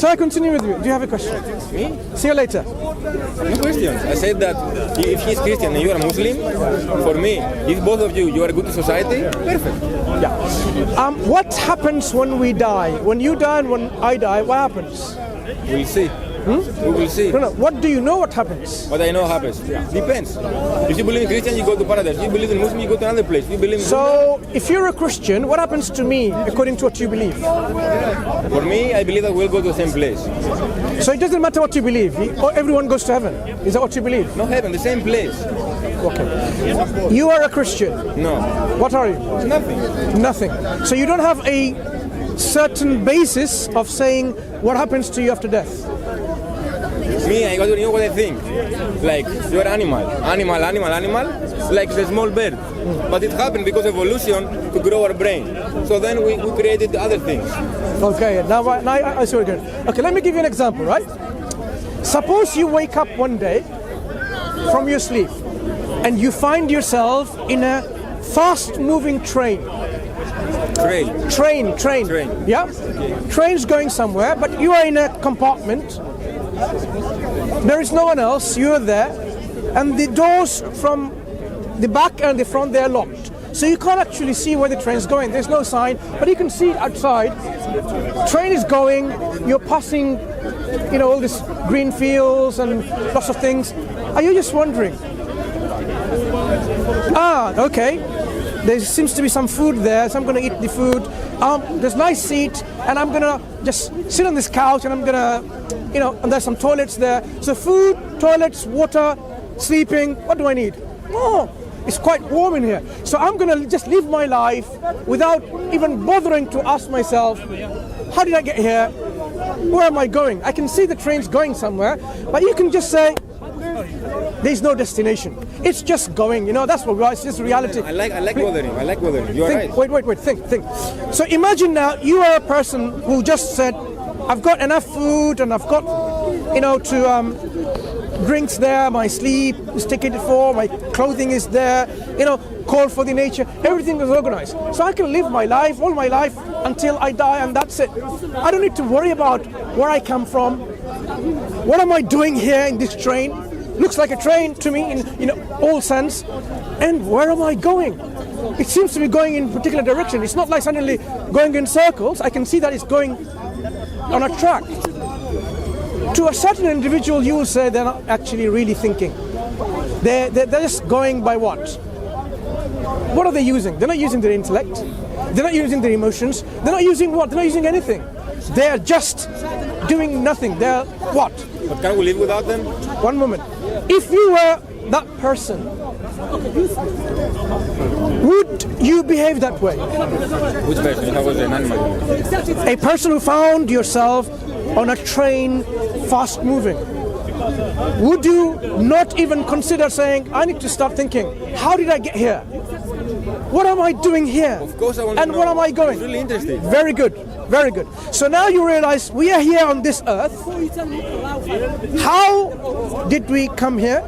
So I continue with you. Do you have a question? Me? See you later. No questions. I said that if he's Christian and you are Muslim, for me, if both of you are good to society, perfect. Yeah. What happens when we die? When you die and when I die, what happens? We'll see. We will see. No. What do you know what happens? What I know happens. Depends. If you believe in Christian, you go to paradise. If you believe in Muslim, you go to another place. If you believe in So, if you're a Christian, what happens to me according to what you believe? For me, I believe that we'll go to the same place. So it doesn't matter what you believe. Everyone goes to heaven. Is that what you believe? No heaven, the same place. Okay. You are a Christian. No. What are you? Nothing. Nothing. So you don't have a certain basis of saying what happens to you after death. Me, I got to know what I think. Like, you're animal, like a small bird. But it happened because of evolution to grow our brain. So then we created other things. Okay, now I see what you're doing. Okay, let me give you an example, right? Suppose you wake up one day from your sleep and you find yourself in a fast-moving train. Train. Yeah? Train's going somewhere, but you are in a compartment. There is no one else, you're there, and the doors from the back and the front, they're locked. So you can't actually see where the train's going. There's no sign, but you can see outside. Train is going, you're passing, all these green fields and lots of things. Are you just wondering? Okay. There seems to be some food there, so I'm going to eat the food. There's a nice seat, and I'm going to just sit on this couch, and I'm going to, and there's some toilets there. So food, toilets, water, sleeping, what do I need? Oh, it's quite warm in here. So I'm going to just live my life without even bothering to ask myself, how did I get here? Where am I going? I can see the train's going somewhere, but you can just say, there's no destination. It's just going, that's what it's just reality. I like bothering. You're right. Wait, think. So imagine now you are a person who just said, I've got enough food and I've got, drinks there, my sleep is taken for, my clothing is there, call for the nature, everything is organized. So I can live my life, all my life, until I die, and that's it. I don't need to worry about where I come from. What am I doing here in this train? Looks like a train to me in all sense. And where am I going? It seems to be going in a particular direction. It's not like suddenly going in circles. I can see that it's going on a track. To a certain individual, you will say they're not actually really thinking. They're just going by what? What are they using? They're not using their intellect. They're not using their emotions. They're not using what? They're not using anything. They're just doing nothing. They're what? But can we live without them? One moment. If you were that person, would you behave that way? Which person? If I was an animal? A person who found yourself on a train, fast moving. Would you not even consider saying, I need to start thinking, how did I get here? What am I doing here? Of course I want to and know. Where am I going? It's really interesting. Very good. So now you realize we are here on this earth. How did we come here?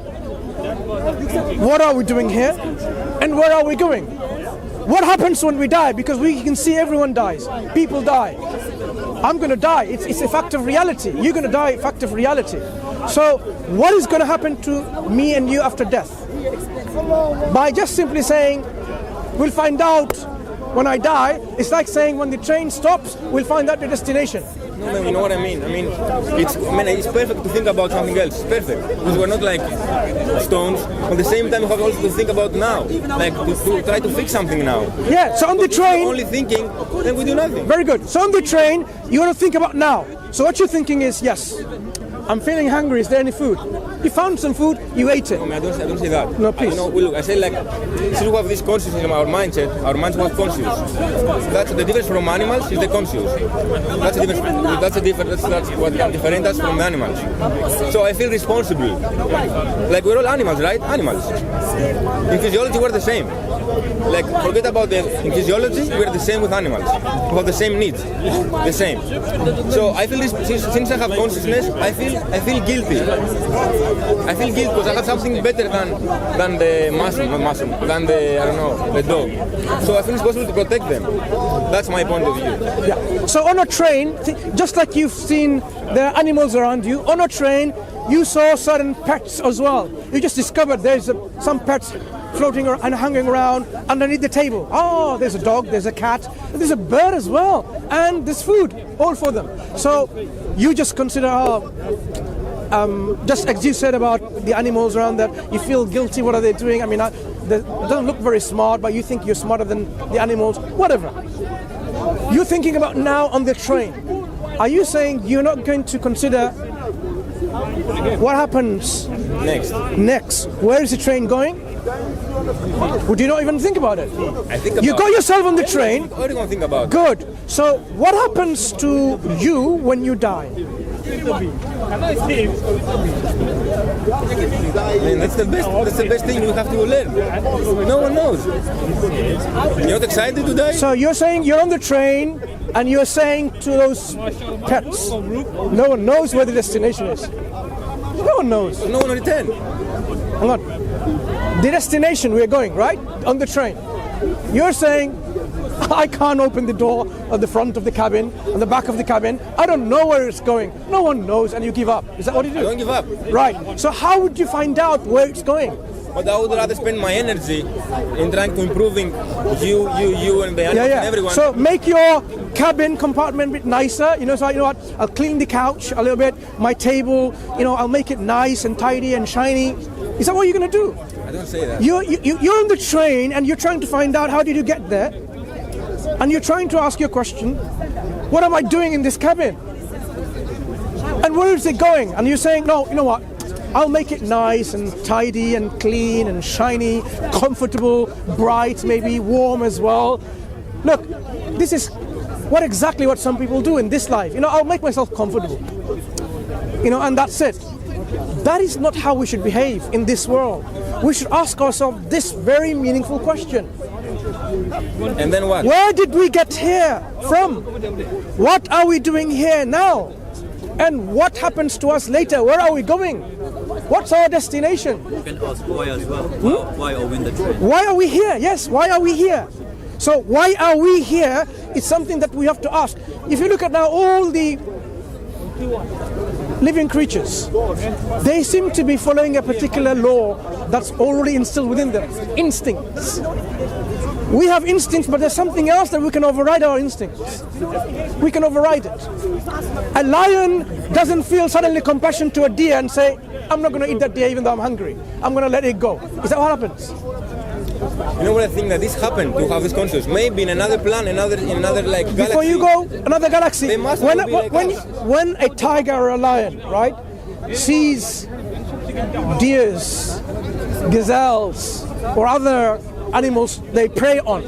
What are we doing here? And where are we going? What happens when we die? Because we can see everyone dies. People die. I'm going to die. It's a fact of reality. You're going to die, a fact of reality. So what is going to happen to me and you after death? By just simply saying, we'll find out when I die, it's like saying when the train stops, we'll find out the destination. No, man, you know what I mean? It's perfect to think about something else. It's perfect. Because we're not like stones. At the same time, we have also to think about now. Like to try to fix something now. Yeah, so on the train... If we're only thinking, then we do nothing. Very good. So on the train, you want to think about now. So what you're thinking is, yes, I'm feeling hungry. Is there any food? You found some food, you ate it. No, I don't say that. No, please. Look, I say like, since we have this consciousness in our mindset, our minds have conscious. That's the difference from animals, is the conscious. That's what differentiates us from the animals. So I feel responsible. Like we're all animals, right? Animals. In physiology, we're the same. Like, forget about in physiology, we're the same with animals. We have the same needs, the same. So I feel this, since I have consciousness, I feel guilty. I feel guilty because I have something better than the mushroom, than the, I don't know, the dog. So I feel it's possible to protect them. That's my point of view. Yeah. So on a train, just like you've seen the animals around you, on a train, you saw certain pets as well. You just discovered there's some pets floating and hanging around underneath the table. Oh, there's a dog, there's a cat, there's a bird as well, and there's food, all for them. So you just consider, just as you said about the animals around that, you feel guilty, what are they doing? I mean, they don't look very smart, but you think you're smarter than the animals, whatever. You're thinking about now on the train. Are you saying you're not going to consider what happens next? Where is the train going? Would you not even think about it? I think about you got yourself on the train. I don't think about it. Good. So what happens to you when you die? I mean, that's the best thing we have to learn. No one knows. You're not excited to die? So you're saying you're on the train and you're saying to those pets, no one knows where the destination is. No one knows. No one will return. Hang on. The destination we're going, right? On the train. You're saying, I can't open the door at the front of the cabin, on the back of the cabin. I don't know where it's going. No one knows, and you give up. Is that what you do? I don't give up. Right. So how would you find out where it's going? But I would rather spend my energy in trying to improving you and the animals and everyone. So make your cabin compartment a bit nicer. You know, so you know what? I'll clean the couch a little bit, my table. You know, I'll make it nice and tidy and shiny. Is that what you're going to do? I don't say that. You're on the train and you're trying to find out how did you get there, and you're trying to ask your question, what am I doing in this cabin? And where is it going? And you're saying, no, you know what? I'll make it nice and tidy and clean and shiny, comfortable, bright, maybe warm as well. Look, this is exactly what some people do in this life. You know, I'll make myself comfortable. You know, and that's it. That is not how we should behave in this world. We should ask ourselves this very meaningful question. And then what? Where did we get here from? What are we doing here now? And what happens to us later? Where are we going? What's our destination? You can ask why as well. Why are we in the train? Why are we here? Yes, why are we here? So why are we here is something that we have to ask. If you look at now all the living creatures, they seem to be following a particular law that's already instilled within them. Instincts. We have instincts, but there's something else that we can override our instincts. We can override it. A lion doesn't feel suddenly compassion to a deer and say, I'm not going to eat that deer even though I'm hungry. I'm going to let it go. Is that what happens? You know what I think that this happened to have this conscious? Maybe in another planet, in another like galaxy. Before you go, another galaxy. They must when, be like when a tiger or a lion, right, sees deers, gazelles, or other animals they prey on,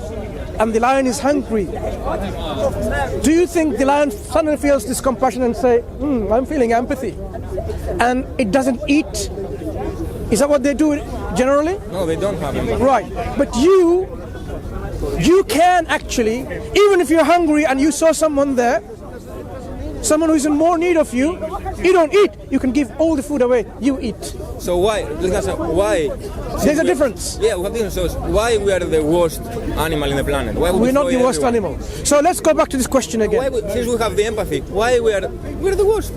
and the lion is hungry, do you think the lion suddenly feels this compassion and say, I'm feeling empathy, and it doesn't eat? Is that what they do generally? No, they don't have empathy. Right, but you can actually, even if you're hungry and you saw someone there, someone who's in more need of you, you don't eat. You can give all the food away. You eat. So why? Why? There's a difference. Yeah, we have difference. So why we are the worst animal in the planet? Why we're not the worst animal. So let's go back to this question again. Since we have the empathy, why we're the worst?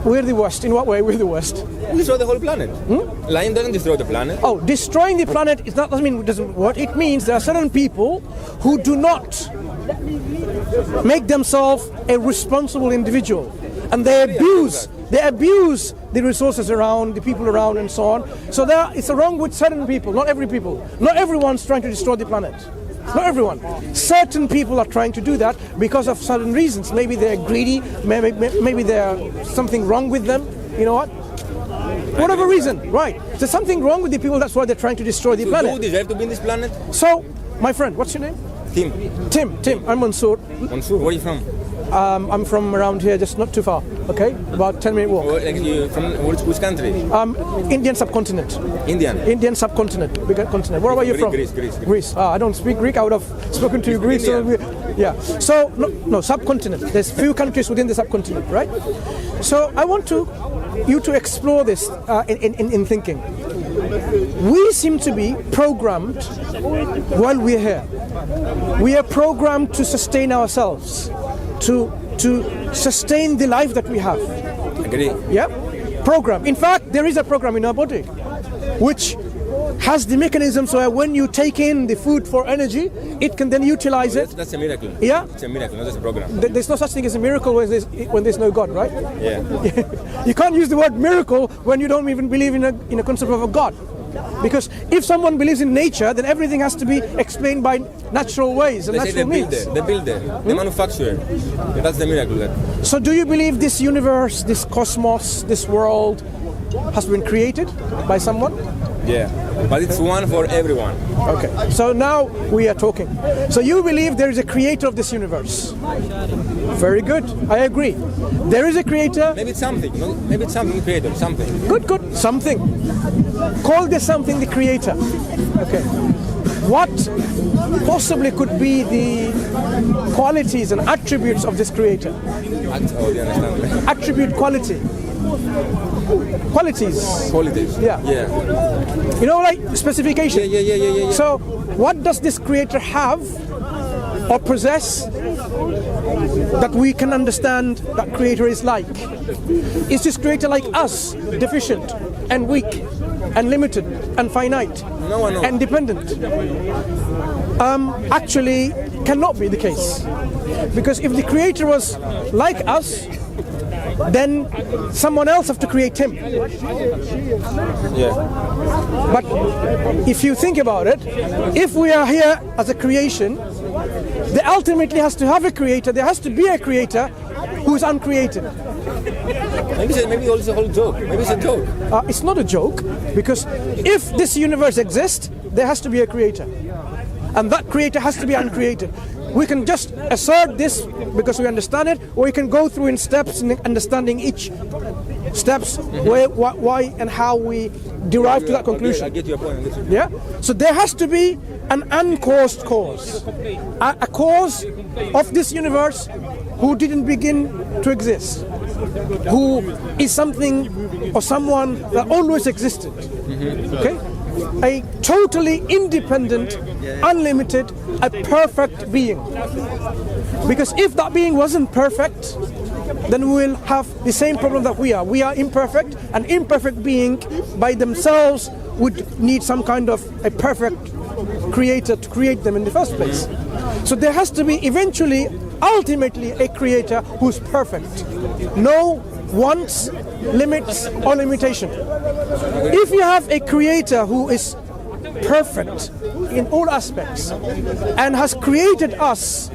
We're the worst. In what way we're the worst? We destroy the whole planet. Lion doesn't destroy the planet. Oh, destroying the planet doesn't mean it doesn't work. It means there are certain people who do not make themselves a responsible individual, and they abuse the resources around, the people around, and so on. So it's wrong with certain people, not every people. Not everyone's trying to destroy the planet. Not everyone. Certain people are trying to do that because of certain reasons. Maybe they're greedy, maybe there's something wrong with them, you know what? Whatever reason, right. There's something wrong with the people, that's why they're trying to destroy the planet. Who deserve to be in this planet? So, my friend, what's your name? Tim. Tim, I'm Mansur. Mansur, where are you from? I'm from around here, just not too far. Okay, about 10-minute walk. Like you, from which country? Indian subcontinent. Indian subcontinent, bigger continent. Where are you from? Greece. I don't speak Greek. I would have spoken to you Greek. So So no, subcontinent. There's few countries within the subcontinent, right? So I want you to explore this in thinking. We seem to be programmed while we're here. We are programmed to sustain ourselves, to sustain the life that we have. Agree. Yeah? Program. In fact, there is a program in our body which has the mechanism so that when you take in the food for energy, it can then utilize it. That's a miracle. Yeah? It's a miracle, not just a program. There's no such thing as a miracle when there's no God, right? Yeah. You can't use the word miracle when you don't even believe in a concept of a God. Because if someone believes in nature, then everything has to be explained by natural ways and natural means. The builder, the manufacturer. That's the miracle there. So do you believe this universe, this cosmos, this world has been created by someone? Yeah, but it's one for everyone. Okay, so now we are talking. So you believe there is a creator of this universe? Very good, I agree. There is a creator. Maybe it's something, no? Maybe it's something creator, something. Good, something. Call this something the creator. Okay. What possibly could be the qualities and attributes of this creator? Attribute, quality. Qualities. Yeah. You know, like specification. Yeah. So, what does this creator have or possess that we can understand that creator is like? Is this creator like us, deficient and weak and limited and finite and dependent? Actually, cannot be the case. Because if the creator was like us, then someone else have to create him. Yeah. But if you think about it, if we are here as a creation, there ultimately has to have a creator. There has to be a creator who is uncreated. Maybe also a whole joke. Maybe it's a joke. It's not a joke, because if this universe exists, there has to be a creator. And that creator has to be uncreated. We can just assert this because we understand it, or we can go through in steps in understanding each steps, why and how we derive to that conclusion. I get your point. Yeah? So there has to be an uncaused cause. A cause of this universe who didn't begin to exist. Who is something or someone that always existed. Okay? A totally independent, unlimited, a perfect being. Because if that being wasn't perfect, then we will have the same problem that we are. We are imperfect. An imperfect being by themselves would need some kind of a perfect creator to create them in the first place. So there has to be eventually, ultimately, a creator who's perfect. No wants, limits, or limitation. If you have a creator who is perfect in all aspects and has created us,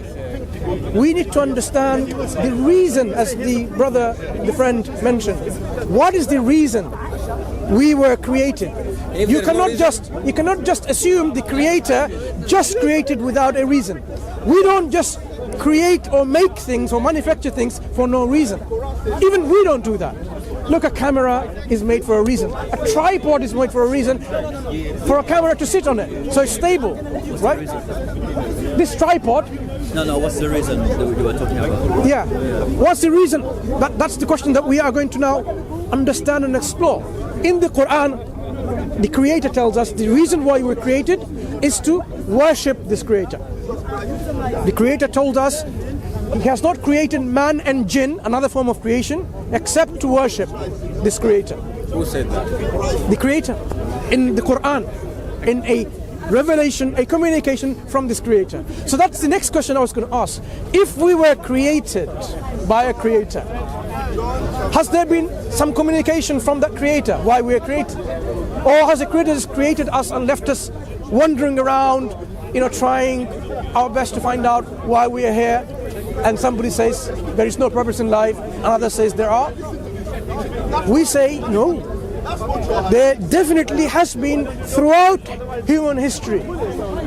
we need to understand the reason, as the friend mentioned. What is the reason we were created? You cannot just assume the creator just created without a reason. We don't just create or make things or manufacture things for no reason. Even we don't do that. Look, a camera is made for a reason. A tripod is made for a reason, for a camera to sit on it, so it's stable, right? This tripod. No, what's the reason that we were talking about? Yeah, what's the reason? That's the question that we are going to now understand and explore. In the Quran, the Creator tells us the reason why we're created is to worship this Creator. The Creator told us He has not created man and jinn, another form of creation, except to worship this Creator. Who said that? The Creator. In the Quran, in a revelation, a communication from this Creator. So that's the next question I was going to ask. If we were created by a Creator, has there been some communication from that Creator why we are created? Or has the Creator just created us and left us wandering around, trying our best to find out why we are here? And somebody says there is no purpose in life, another says there are. We say no. There definitely has been throughout human history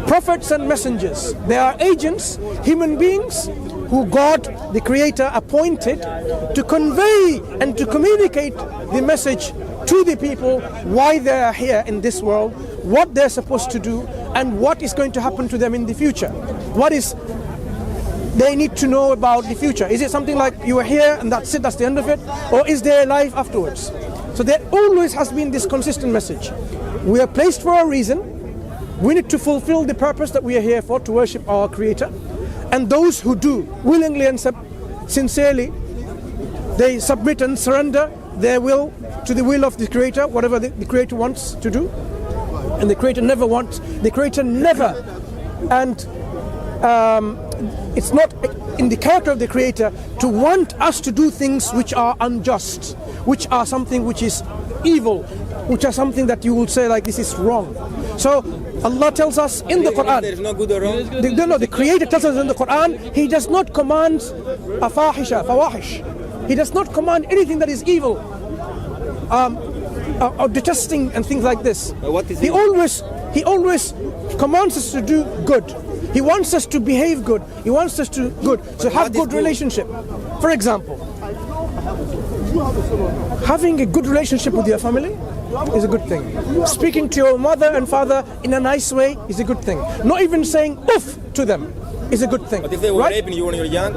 prophets and messengers. They are agents, human beings who God, the Creator, appointed to convey and to communicate the message to the people why they are here in this world, what they're supposed to do, and what is going to happen to them in the future. What is they need to know about the future? Is it something like you are here and that's it, that's the end of it? Or is there a life afterwards? So there always has been this consistent message. We are placed for a reason. We need to fulfill the purpose that we are here for, to worship our Creator. And those who do willingly and sincerely, they submit and surrender their will to the will of the Creator, whatever the Creator wants to do. And the Creator never wants, and it's not in the character of the Creator to want us to do things which are unjust, which are something which is evil, which are something that you will say like this is wrong. So Allah tells us in the Quran, there is no good or wrong. The Creator tells us in the Quran, He does not command fawahish. He does not command anything that is evil, or detesting and things like this. What is He always commands us to do good. He wants us to behave good. He wants us to have good relationship. For example, having a good relationship with your family is a good thing. Speaking to your mother and father in a nice way is a good thing. Not even saying oof to them is a good thing. But if they were raping you when you were young,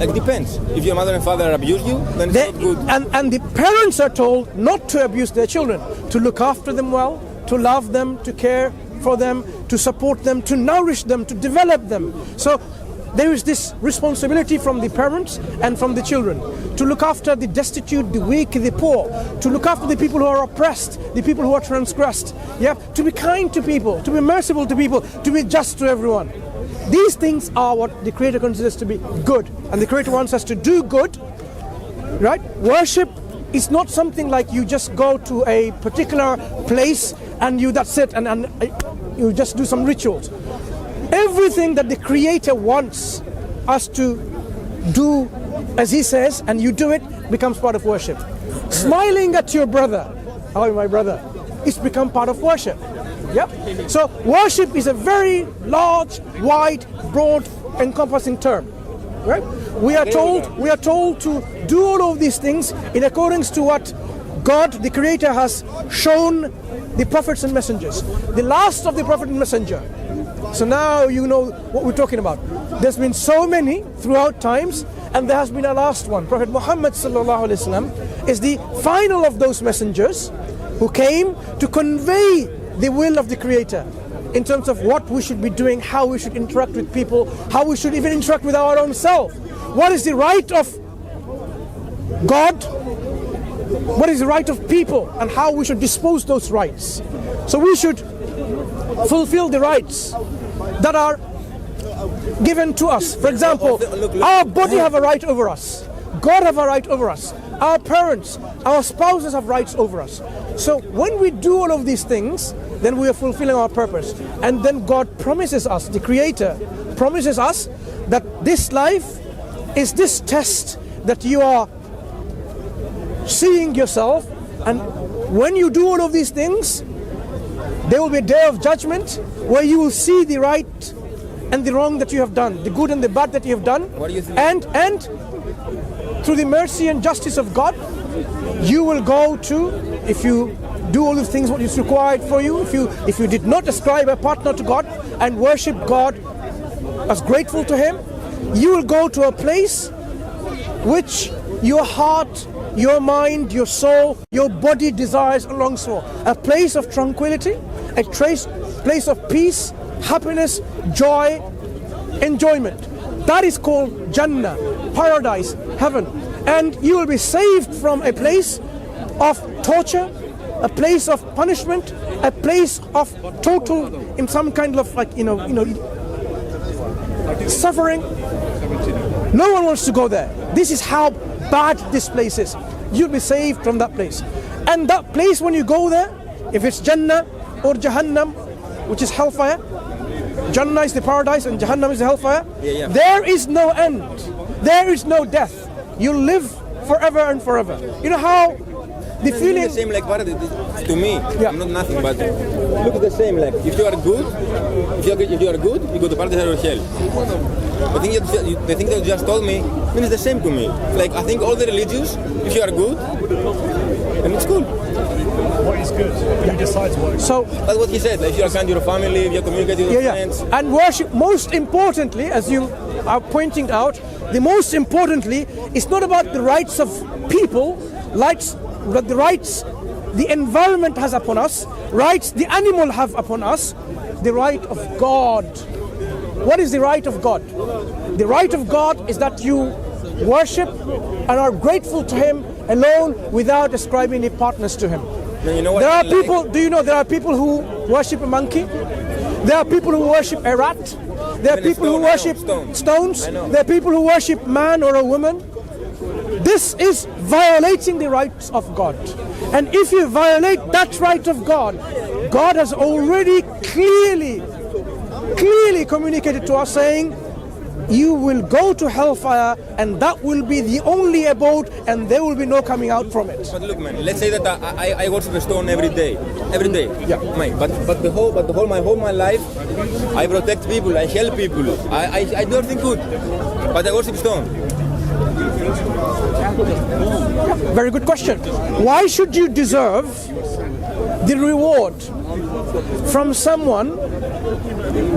it depends. If your mother and father abuse you, then it's not good. And the parents are told not to abuse their children, to look after them well, to love them, to care for them, to support them, to nourish them, to develop them. So there is this responsibility from the parents and from the children to look after the destitute, the weak, the poor, to look after the people who are oppressed, the people who are transgressed. Yeah, to be kind to people, to be merciful to people, to be just to everyone. These things are what the Creator considers to be good, and the Creator wants us to do good. Right? Worship is not something like you just go to a particular place and that's it, and you just do some rituals. Everything that the Creator wants us to do as He says, and you do it, becomes part of worship. Smiling at your brother, oh my brother, it's become part of worship. Yep. So worship is a very large, wide, broad, encompassing term. Right? We are told to do all of these things in accordance to what God, the Creator, has shown the prophets and messengers. The last of the prophet and messenger. So now you know what we're talking about. There's been so many throughout times, and there has been a last one. Prophet Muhammad sallallahu alaihi wasallam is the final of those messengers who came to convey the will of the Creator in terms of what we should be doing, how we should interact with people, how we should even interact with our own self. What is the right of God? What is the right of people, and how we should dispose those rights? So we should fulfill the rights that are given to us. For example, our body have a right over us. God have a right over us. Our parents, our spouses have rights over us. So when we do all of these things, then we are fulfilling our purpose. And then God promises us, the Creator promises us, that this life is this test that you are seeing yourself, and when you do all of these things, there will be a day of judgment where you will see the right and the wrong that you have done, the good and the bad that you have done. What do you think? And through the mercy and justice of God, you will go to, if you do all the things what is required for you, if you did not ascribe a partner to God and worship God as grateful to Him, you will go to a place which your heart, your mind, your soul, your body desires and longs for. A place of tranquility, a place of peace, happiness, joy, enjoyment. That is called Jannah, paradise, heaven. And you will be saved from a place of torture, a place of punishment, a place of total, in some kind of suffering. No one wants to go there. This is how bad this place is. You'll be saved from that place. And that place, when you go there, if it's Jannah or Jahannam, which is hellfire, Jannah is the paradise and Jahannam is the hellfire, there is no end. There is no death. You live forever and forever. You know how the feeling... the same like paradise to me. I'm not nothing, but look at the same. Like if you are good, if if you are good, you go to paradise or hell. The thing that you just told me means the same to me. Like, I think all the religions, if you are good, then it's cool. What is good? Who decides what is good? So that's what he said. Like, if you are kind to your family, if you communicate with your friends. And worship, most importantly, as you are pointing out, the most importantly, it's not about the rights of people, but the rights the environment has upon us, rights the animal have upon us, the right of God. What is the right of God? The right of God is that you worship and are grateful to Him alone without ascribing any partners to Him. Now, you know what There are people, do you know there are people who worship a monkey? There are people who worship a rat. There are Even a people who stone, I know, worship stones. I know. There are people who worship man or a woman. This is violating the rights of God. And if you violate that right of God, God has already clearly communicated to us saying, you will go to hellfire and that will be the only abode and there will be no coming out from it. But look, man, let's say that I worship a stone every day. Yeah. Mate, but my whole life, I protect people, I help people, I do everything good, but I worship stone. Very good question. Why should you deserve the reward from someone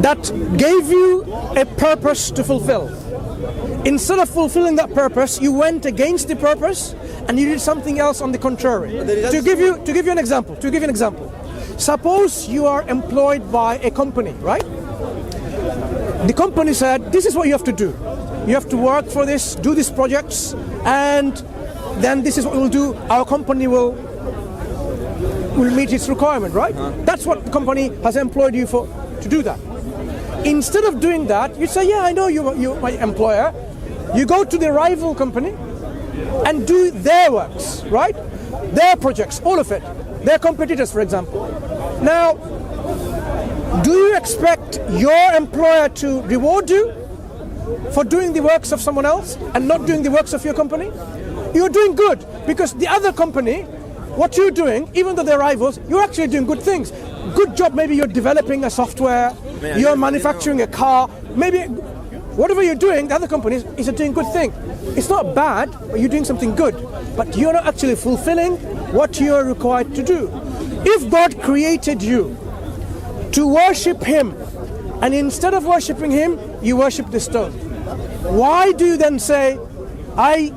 that gave you a purpose to fulfill? Instead of fulfilling that purpose, you went against the purpose and you did something else on the contrary. To give you an example. Suppose you are employed by a company, right? The company said, this is what you have to do. You have to work for this, do these projects, and then this is what we'll do. Our company will meet its requirement, right? That's what the company has employed you for, to do that. Instead of doing that, you say, yeah, I know you're my employer. You go to the rival company and do their works, right? Their projects, all of it. Their competitors, for example. Now, do you expect your employer to reward you for doing the works of someone else and not doing the works of your company? You're doing good, because the other company, what you're doing, even though they're rivals, you're actually doing good things. Good job, maybe you're developing a software, you're manufacturing a car, maybe whatever you're doing, the other company is doing good thing. It's not bad, but you're doing something good, but you're not actually fulfilling what you're required to do. If God created you to worship Him, and instead of worshiping Him, you worship the stone, why do you then say, I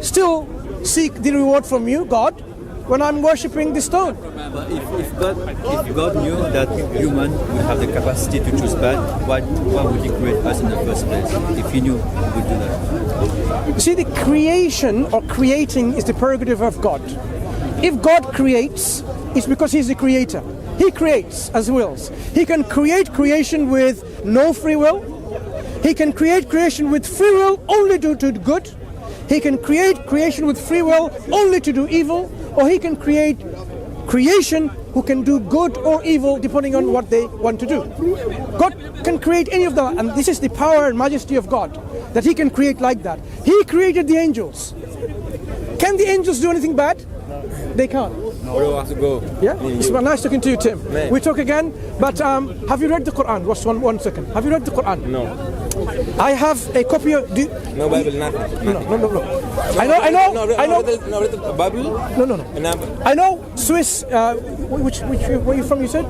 still seek the reward from you, God, when I'm worshipping the stone? But if God knew that human would have the capacity to choose bad, why would He create us in the first place? If He knew He would do that. You see, the creation or creating is the prerogative of God. If God creates, it's because He's the creator. He creates as He wills. He can create creation with no free will. He can create creation with free will only to do good. He can create creation with free will only to do evil. Or He can create creation who can do good or evil depending on what they want to do. God can create any of them, and this is the power and majesty of God, that He can create like that. He created the angels. Can the angels do anything bad? They can't. Bro, I have to go. Yeah, it's nice talking to you, Tim. Man. We talk again, but have you read the Quran? Just one second. Have you read the Quran? No. I have a copy of... No Bible, nothing. No. I know. No, read the Bible? No. I know Swiss, where are you from, you said?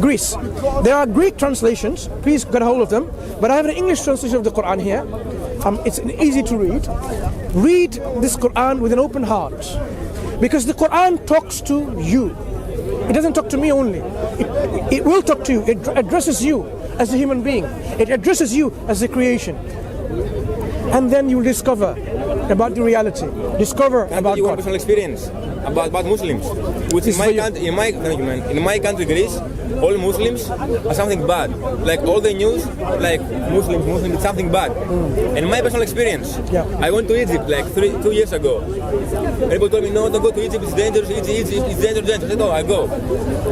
Greece. There are Greek translations, please get a hold of them, but I have an English translation of the Quran here. It's easy to read. Read this Quran with an open heart, because the Quran talks to you. It doesn't talk to me only. It will talk to you. It addresses you as a human being. It addresses you as a creation. And then you will discover about the reality. Discover about your God. personal experience about Muslims. Which in my country, Greece, all Muslims are something bad. Like all the news, like Muslims, it's something bad. And my personal experience, I went to Egypt like 2 years ago. Everybody told me, no, don't go to Egypt, it's dangerous, it's dangerous. I said, no, I go.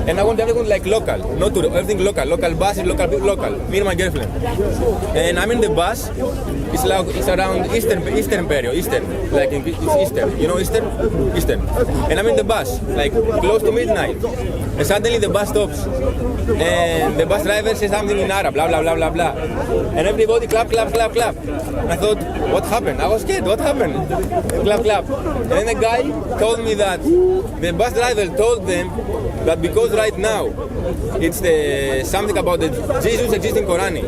And I want everything like local, not to everything local buses, local, me and my girlfriend. And I'm in the bus, it's around Eastern period, like it's Eastern, you know Eastern? And I'm in the bus, like close to midnight. and suddenly the bus stops, and the bus driver says something in Arab, blah blah blah blah blah, and everybody clap, clap, clap, clap. And I thought, what happened? I was scared. What happened? Clap, clap. And then the guy told me that the bus driver told them that because right now it's something about the Jesus existing Quran,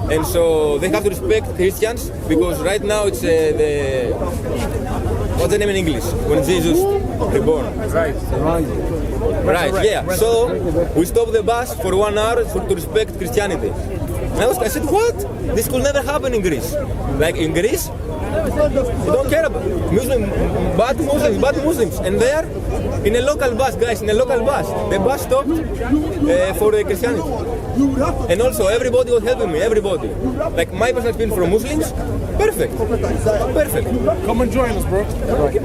and so they have to respect Christians because right now it's what's the name in English when Jesus reborn? Right, yeah. So we stopped the bus for 1 hour to respect Christianity. And I said, what? This could never happen in Greece. Like in Greece, you don't care about bad Muslims. And there, in a local bus, guys, in a local bus, the bus stopped for Christianity. And also, everybody was helping me, everybody. Like my personal experience from Muslims, perfect. Come and join us, bro. Right.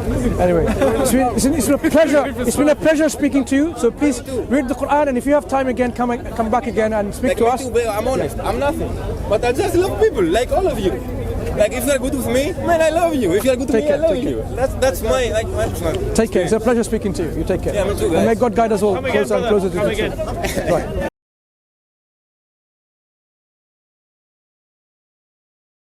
Anyway, it's been a pleasure. It's been a pleasure speaking to you. So please read the Quran, and if you have time again, come back again and speak to us. I'm honest. I'm nothing, but I just love people, like all of you. Like if you're good with me, man, I love you. If you're good with me, I love you. That's my Take care. It's a pleasure speaking to you. You take care. Yeah, me too, guys. And may God guide us all closer and closer to the truth. Right.